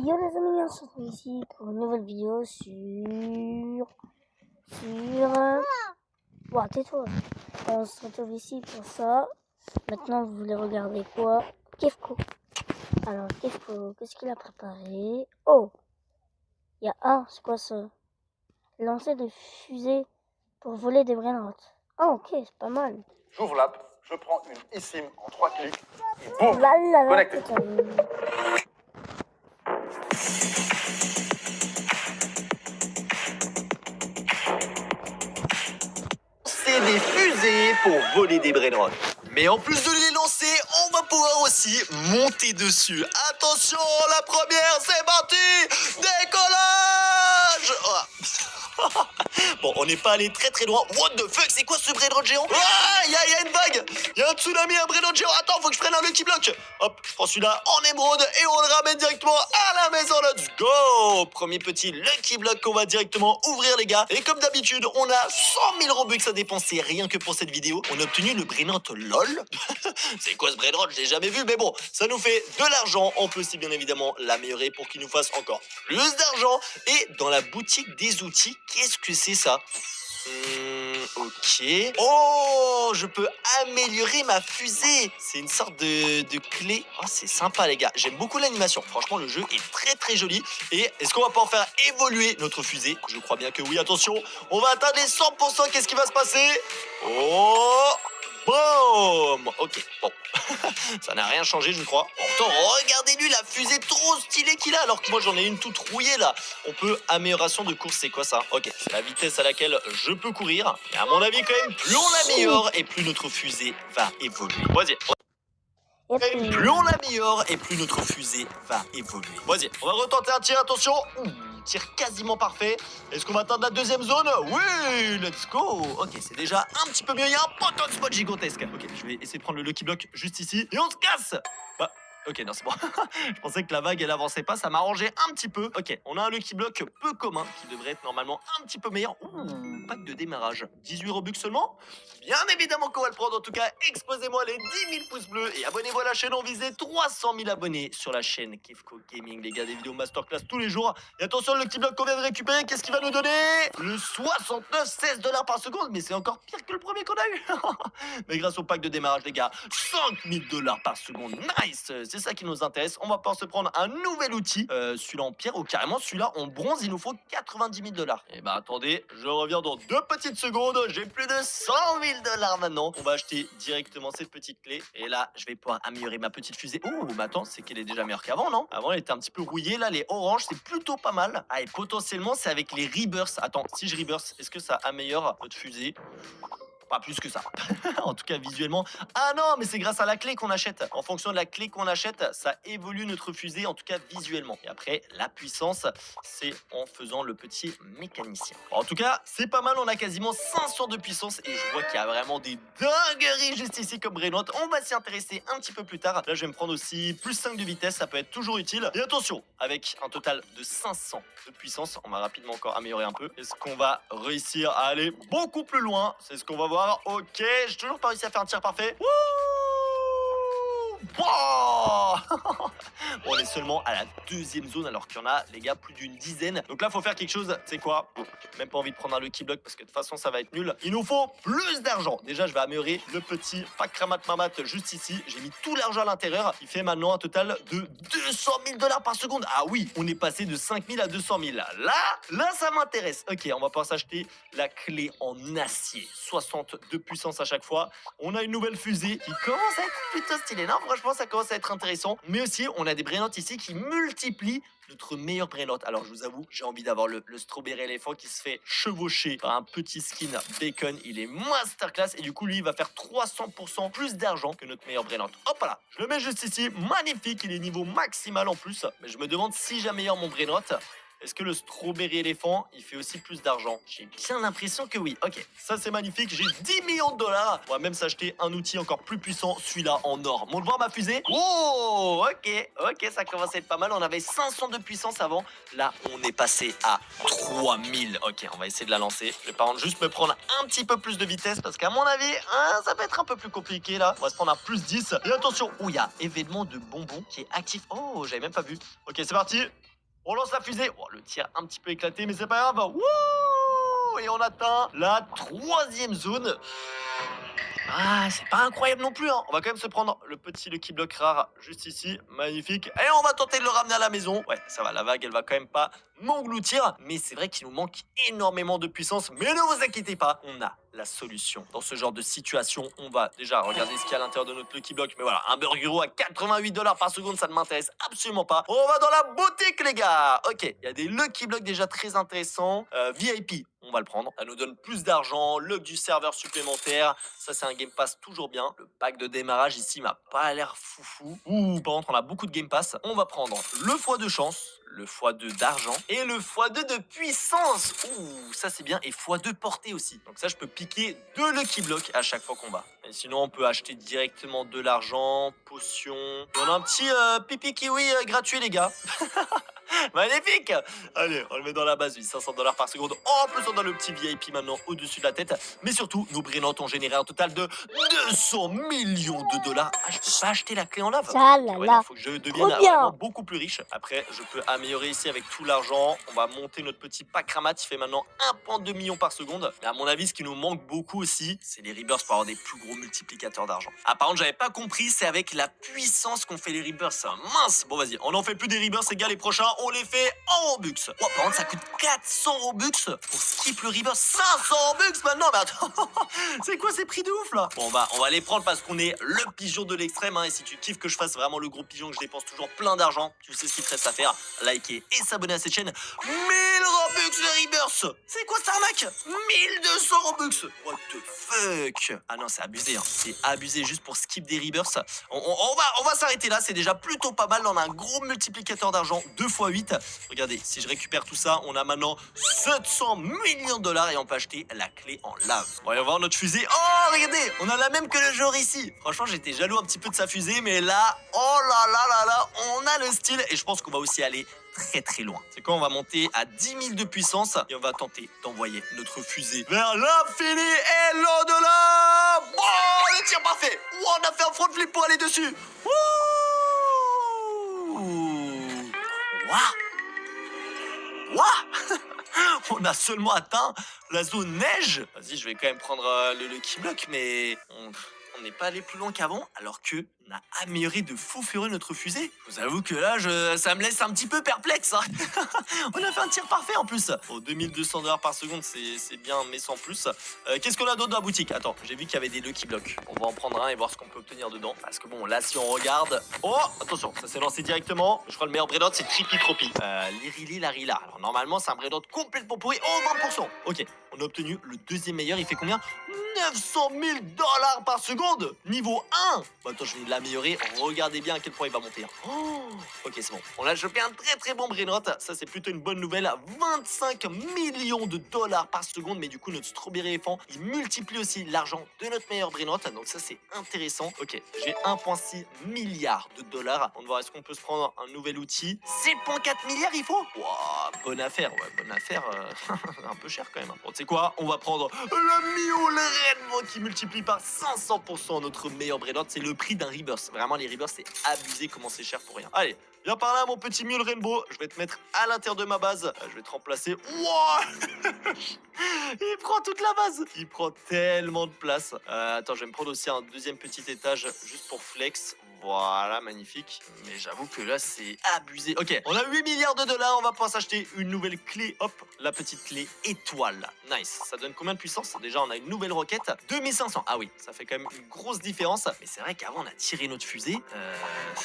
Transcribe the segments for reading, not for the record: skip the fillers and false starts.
Yo les amis, on se retrouve ici pour une nouvelle vidéo Ouah, tais-toi. On se retrouve ici pour ça. Maintenant, vous voulez regarder quoi? Kefko. Alors, Kefko, qu'est-ce qu'il a préparé? Oh, il y a c'est quoi ça? Lancer des fusées pour voler des brainrots. Oh, ok, c'est pas mal. J'ouvre l'app, je prends une eSIM en 3 clics et boum, Là, connecté. C'est des fusées pour voler des brainrots. Mais en plus de les lancer, on va pouvoir aussi monter dessus. Attention, la première, c'est parti! Décollage! Oh. Bon, on n'est pas allé très loin. What the fuck, c'est quoi ce brainrot géant? Ah, il y a une vague! Il y a un tsunami, un brainrot géant. Attends, faut que je prenne un Lucky Block. Hop, je prends celui-là en émeraude et on le ramène directement à la maison. Let's go! Premier petit Lucky Block qu'on va directement ouvrir, les gars. Et comme d'habitude, on a 100 000 Robux à dépenser rien que pour cette vidéo. On a obtenu le brainrot LOL. C'est quoi ce brainrot? Je l'ai jamais vu, mais bon, ça nous fait de l'argent. On peut aussi bien évidemment l'améliorer pour qu'il nous fasse encore plus d'argent. Et dans la boutique des outils, qu'est-ce que c'est ça? Ok. Oh, je peux améliorer ma fusée. C'est une sorte de clé. Oh, c'est sympa, les gars. J'aime beaucoup l'animation. Franchement, le jeu est très joli. Et est-ce qu'on va pas en faire évoluer notre fusée? Je crois bien que oui. Attention, on va atteindre les 100%. Qu'est-ce qui va se passer? Oh, boum. Ok, bon. Ça n'a rien changé, je crois. Pourtant, regardez-lui la fusée trop stylée qu'il a, alors que moi j'en ai une toute rouillée là. On peut amélioration de course, c'est quoi ça? Ok, c'est la vitesse à laquelle je peux courir. Et à mon avis, quand même, plus on l'améliore et plus notre fusée va évoluer. Vas-y. Plus on l'améliore et plus notre fusée va évoluer. Vas-y, on va retenter un tir, attention. Tir quasiment parfait. Est-ce qu'on va atteindre la deuxième zone? Oui, let's go. Ok, c'est déjà un petit peu mieux. Il y a un potent spot gigantesque. Ok, je vais essayer de prendre le Lucky Block juste ici. Et on se casse. Bah, ok, non, c'est bon. Je pensais que la vague, elle avançait pas. Ça m'arrangeait un petit peu. Ok, on a un Lucky Block peu commun qui devrait être normalement un petit peu meilleur. Pack de démarrage. 18 Robux seulement. Bien évidemment qu'on va le prendre. En tout cas, exposez-moi les 10 000 pouces bleus et abonnez-vous à la chaîne. On visait 300 000 abonnés sur la chaîne Kefko Gaming. Les gars, des vidéos masterclass tous les jours. Et attention, le petit bloc qu'on vient de récupérer, qu'est-ce qu'il va nous donner? Le 69 $, par seconde. Mais c'est encore pire que le premier qu'on a eu. Mais grâce au pack de démarrage, les gars, 5 000 $ par seconde. Nice. C'est ça qui nous intéresse. On va pouvoir se prendre un nouvel outil. Celui-là en pierre ou carrément celui-là en bronze. Il nous faut 90 000 $. Et bah attendez, je reviens dans 2 petites secondes. J'ai plus de 100 000 $ maintenant. On va acheter directement cette petite clé. Et là, je vais pouvoir améliorer ma petite fusée. Oh, mais attends, c'est qu'elle est déjà meilleure qu'avant, non? Avant, elle était un petit peu rouillée. Là, les oranges, c'est plutôt pas mal. Ah, et potentiellement, c'est avec les rebirths. Attends, si je rebirth, est-ce que ça améliore notre fusée? Pas plus que ça. En tout cas, visuellement. Ah non, mais c'est grâce à la clé qu'on achète. En fonction de la clé qu'on achète, ça évolue notre fusée, en tout cas visuellement. Et après, la puissance, c'est en faisant le petit mécanicien. En tout cas, c'est pas mal. On a quasiment 500 de puissance. Et je vois qu'il y a vraiment des dingueries juste ici comme brainrot. On va s'y intéresser un petit peu plus tard. Là, je vais me prendre aussi plus 5 de vitesse. Ça peut être toujours utile. Et attention, avec un total de 500 de puissance, on va rapidement encore améliorer un peu. Est-ce qu'on va réussir à aller beaucoup plus loin? C'est ce qu'on va voir. Ok, j'ai toujours pas réussi à faire un tir parfait. Wouh! On est seulement à la deuxième zone alors qu'il y en a, les gars, plus d'une dizaine. Donc là, faut faire quelque chose. C'est quoi? Même pas envie de prendre un Lucky Block parce que de toute façon, ça va être nul. Il nous faut plus d'argent. Déjà, je vais améliorer le petit pack Ramat Mamat juste ici. J'ai mis tout l'argent à l'intérieur. Il fait maintenant un total de 200 000 $ par seconde. Ah oui, on est passé de 5 000 à 200 000. Là, ça m'intéresse. Ok, on va pouvoir s'acheter la clé en acier. 60 de puissance à chaque fois. On a une nouvelle fusée qui commence à être plutôt stylée. Non, franchement, ça commence à être intéressant. Mais aussi, on a des brainrots ici qui multiplient notre meilleur brainrot. Alors, je vous avoue, j'ai envie d'avoir le strawberry éléphant qui se fait chevaucher par un petit skin bacon. Il est masterclass et du coup, lui, il va faire 300% plus d'argent que notre meilleur brainrot. Hop là, je le mets juste ici. Magnifique, il est niveau maximal en plus. Mais je me demande si j'améliore mon brainrot. Est-ce que le strawberry éléphant, il fait aussi plus d'argent? J'ai bien l'impression que oui. Ok, ça c'est magnifique. J'ai 10 millions de $. On va même s'acheter un outil encore plus puissant, celui-là en or. Montre voir ma fusée. Oh, ok, ça commence à être pas mal. On avait 500 de puissance avant. Là, on est passé à 3000. Ok, on va essayer de la lancer. Je vais par contre juste me prendre un petit peu plus de vitesse parce qu'à mon avis, ça va être un peu plus compliqué là. On va se prendre un plus 10. Et attention, il y a événement de bonbons qui est actif. Oh, j'avais même pas vu. Ok, c'est parti. On lance la fusée. Oh, le tir un petit peu éclaté, mais c'est pas grave. Wouh! Et on atteint la 3e zone. Ah, c'est pas incroyable non plus, hein. On va quand même se prendre le petit Lucky Block rare juste ici. Magnifique. Et on va tenter de le ramener à la maison. Ouais, ça va, la vague, elle va quand même pas m'engloutir. Mais c'est vrai qu'il nous manque énormément de puissance. Mais ne vous inquiétez pas, on a la solution. Dans ce genre de situation, on va déjà regarder ce qu'il y a à l'intérieur de notre Lucky Block. Mais voilà, un burger à 88 $ par seconde, ça ne m'intéresse absolument pas. On va dans la boutique, les gars. Ok, il y a des Lucky Blocks déjà très intéressants. VIP, on va le prendre. Ça nous donne plus d'argent, lock du serveur supplémentaire. Ça, c'est un Game Pass toujours bien. Le pack de démarrage ici m'a pas l'air foufou. Ouh, par contre, on a beaucoup de Game Pass. On va prendre le x2 chance, le x2 d'argent et le x2 de puissance. Ouh, ça c'est bien. Et x2 portée aussi. Donc ça, je peux piquer 2 Lucky Blocks à chaque fois qu'on bat. Et sinon, on peut acheter directement de l'argent, potions. Et on a un petit pipi kiwi gratuit, les gars. Magnifique. Allez, on le met dans la base, 500 $ par seconde. En plus, on a le petit VIP maintenant au-dessus de la tête. Mais surtout, nos brillantes ont généré un total de 200 millions de dollars. Ah, je peux pas acheter la clé en lave. Ça là Ouais, là. non, faut que je devienne Trop bien. vraiment beaucoup plus riche. Après, je peux améliorer ici avec tout l'argent. On va monter notre petit pack ramat. Il fait maintenant 1,2 million par seconde. Mais à mon avis, ce qui nous manque beaucoup aussi, c'est les rebirths pour avoir des plus gros multiplicateurs d'argent. Ah, par contre, j'avais pas compris, c'est avec la puissance qu'on fait les rebirths. Mince. Bon, vas-y, on en fait plus des rebirths, les gars. Les prochains, on les fait en Robux. Oh, par contre, ça coûte 400 Robux pour skip le rebirth. 500 Robux maintenant. Mais attends, c'est quoi ces prix de ouf là? Bon, on va les prendre parce qu'on est le pigeon de l'extrême. Hein, et si tu kiffes que je fasse vraiment le gros pigeon, que je dépense toujours plein d'argent, tu sais ce qu'il te reste à faire. Liker et s'abonner à cette chaîne. 1000 Robux de rebirth. C'est quoi cette arnaque? 1200 Robux. What the fuck? Ah non, c'est abusé. Hein. C'est abusé juste pour skip des rebirths. On va s'arrêter là. C'est déjà plutôt pas mal. On a un gros multiplicateur d'argent 2 x 8. Regardez, si je récupère tout ça, on a maintenant 700 millions de dollars et on peut acheter la clé en lave. Bon, allez, on va voir notre fusée. Oh, regardez, on a la même que le joueur ici. Franchement, j'étais jaloux un petit peu de sa fusée, mais là, oh là là là là, on a le style et je pense qu'on va aussi aller très très loin. C'est quoi? On va monter à 10 000 de puissance et on va tenter d'envoyer notre fusée vers l'infini et l'au-delà. Bon, le tir parfait. Wow, on a fait un front flip pour aller dessus. Waouh. Waouh. On a seulement atteint la zone neige. Vas-y, je vais quand même prendre le Lucky Block, mais on n'est pas allé plus loin qu'avant, alors que on a amélioré de fou furieux notre fusée. Je vous avoue que là, ça me laisse un petit peu perplexe. Hein. On a fait un tir parfait en plus. Bon, 2200 $ par seconde, c'est bien, mais sans plus. Qu'est-ce qu'on a d'autre dans la boutique? Attends, j'ai vu qu'il y avait des Lucky Blocks. On va en prendre un et voir ce qu'on peut obtenir dedans. Parce que bon, là, si on regarde... Oh, attention, ça s'est lancé directement. Je crois que le meilleur Brainrot, c'est Trippy Tropi. Lirili Larila. Alors normalement, c'est un Brainrot complètement pourri. Oh, 20%. Ok, on a obtenu le deuxième meilleur. Il fait combien? 900 000 $ par seconde. Niveau 1. Bon, attends, je vais l'améliorer. Regardez bien à quel point il va monter. Oh, ok, c'est bon. On a chopé un très très bon Brainrot. Ça, c'est plutôt une bonne nouvelle. 25 millions de dollars par seconde. Mais du coup, notre Strawberry éléphant, il multiplie aussi l'argent de notre meilleur Brainrot. Donc ça, c'est intéressant. Ok, j'ai 1,6 milliard de dollars. On va voir, est-ce qu'on peut se prendre un nouvel outil? 7,4 milliards, il faut. Wow, bonne affaire. Ouais, bonne affaire. Un peu cher quand même. Bon, tu sais quoi? On va prendre le Mule Rainbow qui multiplie par 500% notre meilleur Brainrot. C'est le prix d'un Rebirth. Vraiment, les Rebirths, c'est abusé comment c'est cher pour rien. Allez, viens par là, mon petit Mule Rainbow. Je vais te mettre à l'intérieur de ma base. Je vais te remplacer. Wow. Il prend toute la base. Il prend tellement de place. Attends, je vais me prendre aussi un deuxième petit étage juste pour flex. Voilà, magnifique. Mais j'avoue que là, c'est abusé. Ok, on a 8 milliards de dollars. On va pouvoir s'acheter une nouvelle clé. Hop, la petite clé étoile. Nice. Ça donne combien de puissance? Déjà, on a une nouvelle roquette. 2500. Ah oui, ça fait quand même une grosse différence. Mais c'est vrai qu'avant, on a tiré notre fusée.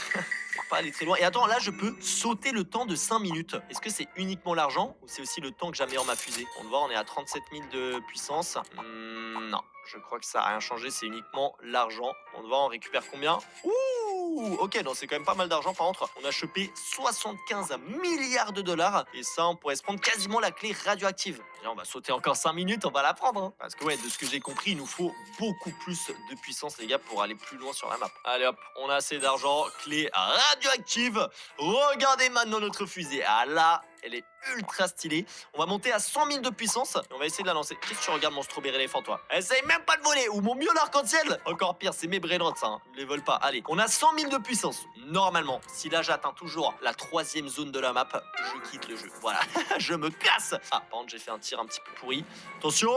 Faut pas aller très loin. Et attends, là, je peux sauter le temps de 5 minutes. Est-ce que c'est uniquement l'argent ou c'est aussi le temps que j'améliore ma fusée? On voit, on est à 37 000 de puissance. Non, je crois que ça n'a rien changé. C'est uniquement l'argent. On voit, on récupère combien? Ouh, ok, donc c'est quand même pas mal d'argent. Par contre, on a chopé 75 milliards de dollars. Et ça, on pourrait se prendre quasiment la clé radioactive. Déjà, on va sauter encore 5 minutes, on va la prendre. Hein. Parce que ouais, de ce que j'ai compris, il nous faut beaucoup plus de puissance, les gars, pour aller plus loin sur la map. Allez hop, on a assez d'argent. Clé radioactive. Regardez maintenant notre fusée. Ah là, elle est ultra stylée. On va monter à 100 000 de puissance et on va essayer de la lancer. Qu'est-ce que tu regardes mon strawberry éléphant, toi? Essaye même pas de voler. Ou mon mieux l'arc-en-ciel. Encore pire, c'est mes brainrots, ça. Hein. Ils les volent pas. Allez, on a 100 000 de puissance. Normalement, si là j'atteins toujours la 3e zone de la map, je quitte le jeu. Voilà, je me casse. Ah, par contre, j'ai fait un tir un petit peu pourri. Attention.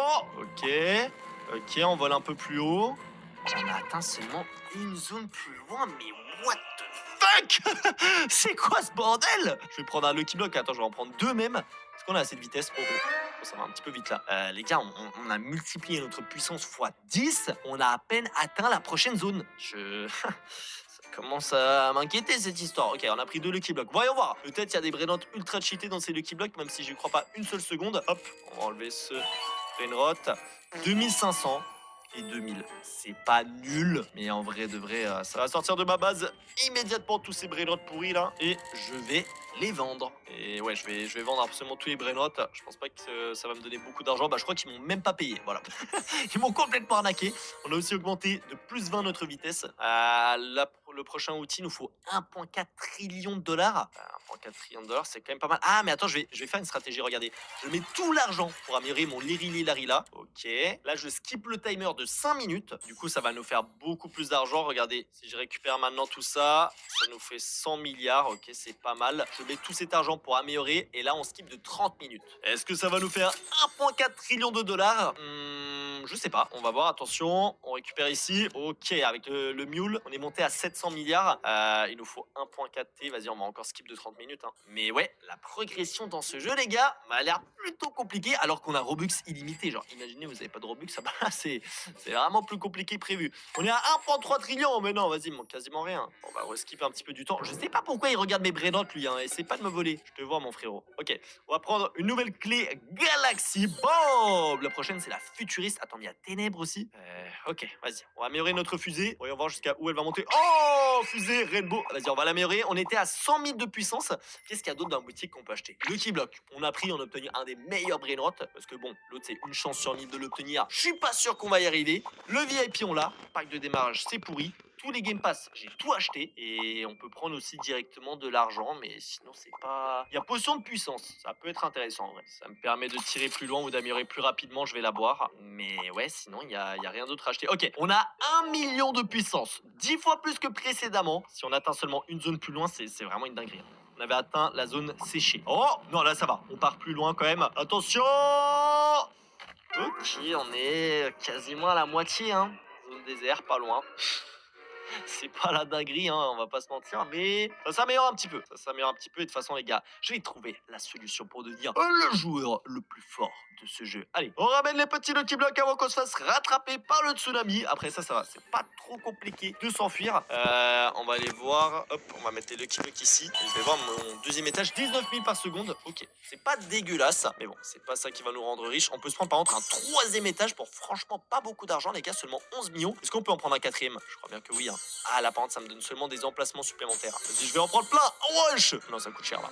Ok, on vole un peu plus haut. On a atteint seulement une zone plus loin, mais what the fuck? C'est quoi ce bordel? Je vais prendre un Lucky Block. Attends, je vais en prendre 2 même. Est-ce qu'on a assez de vitesse? Oh, ça va un petit peu vite là. Les gars, on a multiplié notre puissance x 10. On a à peine atteint la prochaine zone. Ça commence à m'inquiéter cette histoire. Ok, on a pris 2 Lucky Blocks. Voyons voir. Peut-être il y a des brainrots ultra cheatés dans ces Lucky Blocks, même si je crois pas une seule seconde. Hop, on va enlever ce brainrot. 2500. Et 2000. C'est pas nul, mais en vrai de vrai, ça va sortir de ma base immédiatement tous ces brainrots pourris là, et je vais les vendre. Et ouais, je vais vendre absolument tous les brainrots. Je pense pas que ça va me donner beaucoup d'argent. Bah, je crois qu'ils m'ont même pas payé. Voilà, ils m'ont complètement arnaqué. On a aussi augmenté de plus 20 notre vitesse. Le prochain outil nous faut 1,4 trillion de dollars. 1,4 trillion de dollars, c'est quand même pas mal. Ah, mais attends, je vais faire une stratégie. Regardez, je mets tout l'argent pour améliorer mon Lirili Larila. Ok, là je skip le timer de 5 minutes. Du coup, ça va nous faire beaucoup plus d'argent. Regardez, si je récupère maintenant tout ça, ça nous fait 100 milliards. Ok, c'est pas mal. Je mets tout cet argent pour améliorer. Et là, on skip de 30 minutes. Est-ce que ça va nous faire 1,4 trillion de dollars? Je sais pas. On va voir. Attention, on récupère ici. Ok, avec le mule, on est monté à 700 milliards. Il nous faut 1,4 T. Vas-y, on va encore skip de 30 minutes. Hein. Mais ouais, la progression dans ce jeu, les gars, a l'air plutôt compliqué. Alors qu'on a Robux illimité. Genre, imaginez, vous avez pas de Robux. Ça va, c'est vraiment plus compliqué que prévu. On est à 1,3 trillion. Mais non, vas-y, il manque quasiment rien. On va reskipper un petit peu du temps. Je sais pas pourquoi il regarde mes brainrots, lui. Hein. Essaie pas de me voler. Je te vois, mon frérot. Ok, on va prendre une nouvelle clé Galaxy. Boom! La prochaine, c'est la futuriste. Attends, il y a Ténèbres aussi. Ok, vas-y. On va améliorer notre fusée. Voyons voir jusqu'à où elle va monter. Oh! Fusée Rainbow. Vas-y, on va l'améliorer. On était à 100 000 de puissance. Qu'est-ce qu'il y a d'autre dans la boutique qu'on peut acheter? Lucky Block. On a obtenu un des meilleurs brainrots. Parce que bon, l'autre, c'est une chance sur 1000 de l'obtenir. Je suis pas sûr qu'on va y arriver. Le VIP, on l'a. Pack de démarrage, c'est pourri. Tous les Game Pass, j'ai tout acheté. Et on peut prendre aussi directement de l'argent. Mais sinon, c'est pas... Il y a potion de puissance. Ça peut être intéressant, en vrai. Ça me permet de tirer plus loin ou d'améliorer plus rapidement. Je vais la boire. Mais ouais, sinon, il y a rien d'autre à acheter. Ok, on a 1 million de puissance. 10 fois plus que précédemment. Si on atteint seulement une zone plus loin, c'est vraiment une dinguerie. On avait atteint la zone séchée. Oh, non, là, ça va. On part plus loin quand même. Attention! Ok, on est quasiment à la moitié, hein. Zone désert, pas loin. C'est pas la dinguerie, hein, on va pas se mentir, mais ça s'améliore un petit peu. Ça s'améliore un petit peu et de toute façon, les gars, je vais trouver la solution pour devenir le joueur le plus fort de ce jeu. Allez, on ramène les petits Lucky Blocks avant qu'on se fasse rattraper par le tsunami. Après ça, ça va, c'est pas trop compliqué de s'enfuir. On va aller voir, hop, on va mettre les Lucky Blocks ici. Et je vais voir mon deuxième étage, 19 000 par seconde. Ok, c'est pas dégueulasse, mais bon, c'est pas ça qui va nous rendre riches. On peut se prendre par contre un troisième étage pour franchement pas beaucoup d'argent, les gars, seulement 11 millions. Est-ce qu'on peut en prendre un quatrième? Je crois bien que oui, hein. Ah, là, par contre, ça me donne seulement des emplacements supplémentaires. Vas-y, je vais en prendre plein. Oh, wesh! Non, ça coûte cher, là.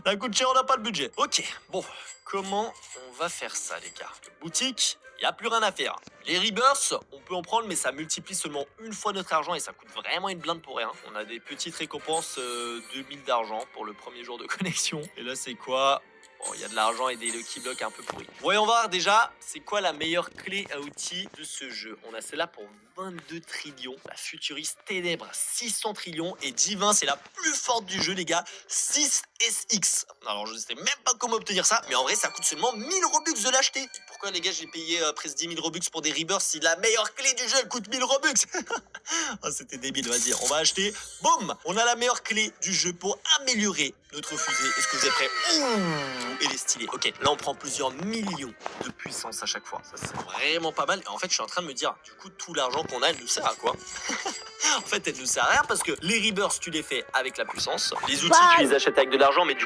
Ça coûte cher, on n'a pas le budget. Ok, bon, comment on va faire ça, les gars? Boutique, il n'y a plus rien à faire. Les rebirths, on peut en prendre, mais ça multiplie seulement une fois notre argent et ça coûte vraiment une blinde pour rien. On a des petites récompenses, 2000 d'argent pour le premier jour de connexion. Et là, c'est quoi? Bon, il y a de l'argent et des Lucky Blocks un peu pourris. Voyons voir déjà, c'est quoi la meilleure clé à outils de ce jeu. On a celle-là pour 22 trillions. La futuriste Ténèbres, 600 trillions. Et Divin, c'est la plus forte du jeu, les gars. 6SX. Alors, je ne sais même pas comment obtenir ça. Mais en vrai, ça coûte seulement 1000 Robux de l'acheter. Pourquoi, les gars, j'ai payé presque 10 000 Robux pour des rebirths si la meilleure clé du jeu, elle coûte 1000 Robux? Oh, c'était débile, vas-y, on va acheter. Boum! On a la meilleure clé du jeu pour améliorer notre fusée. Est-ce que vous êtes prêts? Ouh, elle est stylée. Ok, là, on prend plusieurs millions de puissance à chaque fois. Ça, c'est vraiment pas mal. Et en fait, je suis en train de me dire, du coup, tout l'argent qu'on a, elle nous sert à quoi? En fait, elle nous sert à rien parce que les rebirths, tu les fais avec la puissance. Les outils, tu les achètes avec de l'argent, mais du coup,